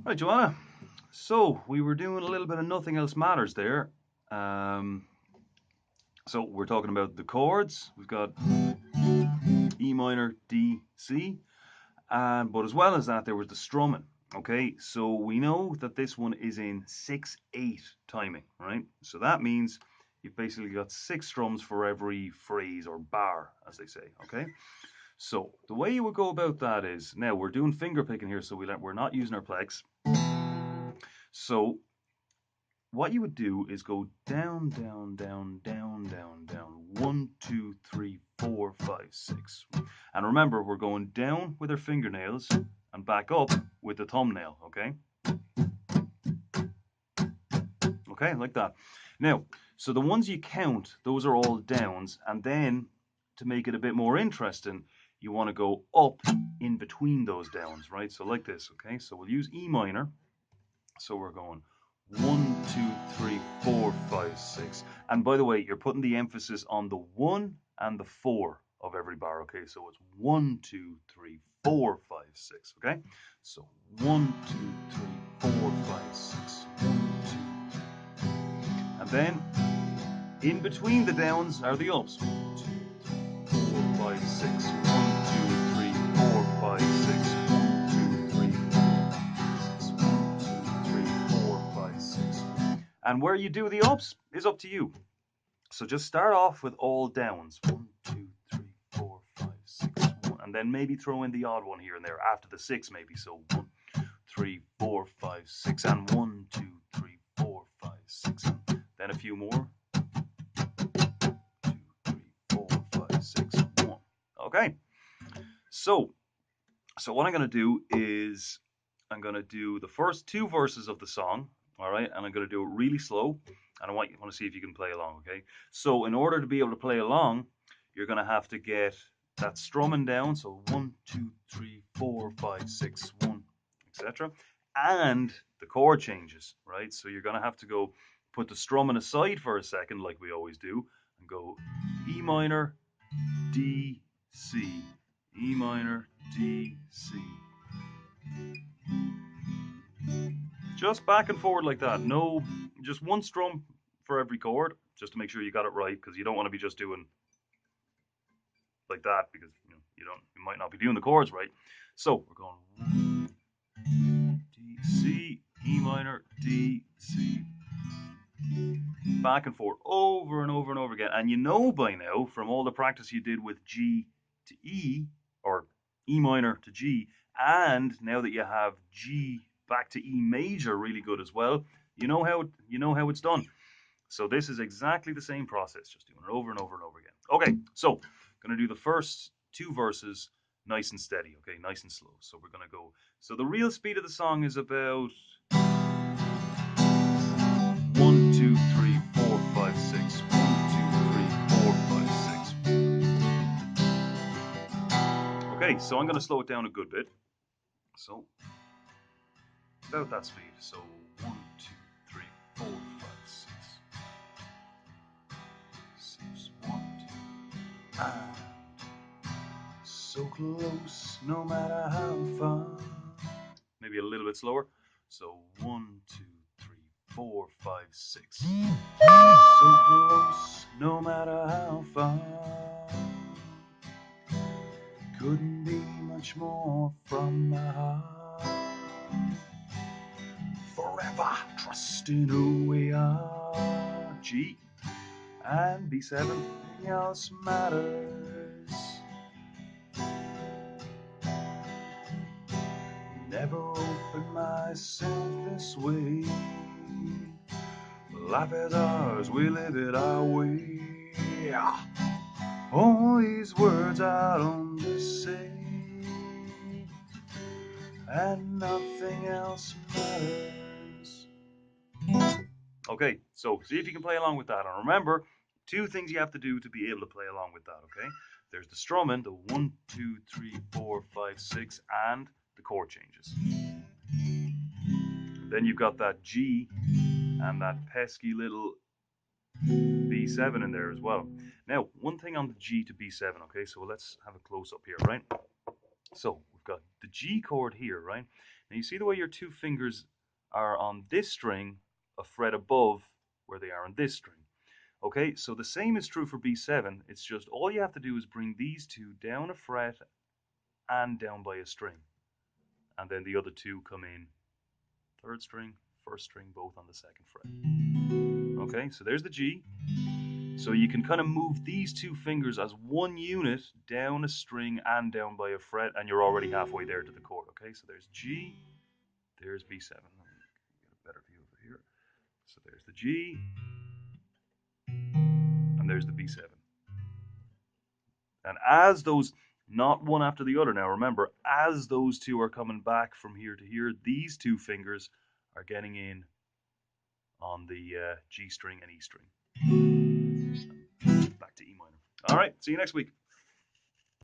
Right, Joanna. So we were doing a little bit of nothing else matters there. Um, so we're talking about the chords. We've got E minor, D, C, and but as well as that, there was the strumming. Okay, so we know that this one is in 6/8 timing, right? So that means you've basically got six strums for every phrase or bar, as they say. Okay, so the way you would go about that is now we're doing finger picking here, so we're not using our plex. So what you would do is go down, down, down, down, down, down. 1, 2, 3, 4, 5, 6. And remember, we're going down with our fingernails and back up with the thumbnail, okay? Okay, like that. Now, so the ones you count, those are all downs. And then to make it a bit more interesting, you want to go up in between those downs, right? So like this, okay? So we'll use E minor. So we're going 1, 2, 3, 4, 5, 6. And by the way, you're putting the emphasis on the 1 and the 4 of every bar, okay? So it's 1, 2, 3, 4, 5, 6, okay? So 1, 2, 3, 4, 5, 6. 1, 2. And then in between the downs are the ups. 1, 2, 3, 4, 5, 6. 1, 2, 3, 4, 5, 6. 1, 2, 3, 4, 5, 6. And where you do the ups is up to you. So just start off with all downs. 1, 2, 3, 4, 5, 6. 1, and then maybe throw in the odd one here and there after the 6 maybe. So 1, 3, 4, 5, 6. And 1, 2, 3, 4, 5, 6. And then a few more. 2, 3, 4, 5, 6. 1. Okay. So what I'm going to do is I'm going to do the first two verses of the song, all right, and I'm going to do it really slow, and I want to see if you can play along, okay? So in order to be able to play along, you're going to have to get that strumming down, so 1, 2, 3, 4, 5, 6, 1, etc., and the chord changes, right? So you're going to have to go put the strumming aside for a second, like we always do, and go E minor, D, C, E minor, D, C. Just back and forward like that. No, just one strum for every chord, just to make sure you got it right, because you don't want to be just doing like that, because you might not be doing the chords right. So we're going D, C, E minor, D, C, back and forth over and over and over again. And you know by now from all the practice you did with G to E or E minor to G, and now that you have G back to E major really good as well, you know how it's done. So this is exactly the same process, just doing it over and over and over again. Okay, so gonna do the first two verses nice and steady, okay, nice and slow. So we're gonna go. So the real speed of the song is about 1, 2, 3, 4, 5, 6. 1, 2, 3, 4, 5, 6. Okay, so I'm gonna slow it down a good bit. So about that speed. So 1, 2, 3, 4, 5, 6. 6, 1, 2. And so close, no matter how far. Maybe a little bit slower. So 1, 2, 3, 4, 5, 6. So close, no matter how far. Couldn't be much more from my heart. Forever trusting who we are. G and B7, nothing else matters. Never opened myself this way. Life is ours, we live it our way. All these words I don't just say, and nothing else matters. Okay, so see if you can play along with that. And remember, two things you have to do to be able to play along with that, okay? There's the strumming, the 1, 2, 3, 4, 5, 6, and the chord changes. Then you've got that G and that pesky little B7 in there as well. Now, one thing on the G to B7, okay? So let's have a close up here, right? So we've got the G chord here, right? Now you see the way your two fingers are on this string, a fret above where they are on this string. Okay, so the same is true for B7. It's just all you have to do is bring these two down a fret and down by a string. And then the other two come in third string, first string, both on the second fret. Okay, so there's the G. So you can kind of move these two fingers as one unit down a string and down by a fret, and you're already halfway there to the chord. Okay, so there's G, there's B7. Let me get a better view of it here. So there's the G, and there's the B7. And as those, not one after the other now, remember, as those two are coming back from here to here, these two fingers are getting in on the G string and E string. Back to E minor. All right, see you next week.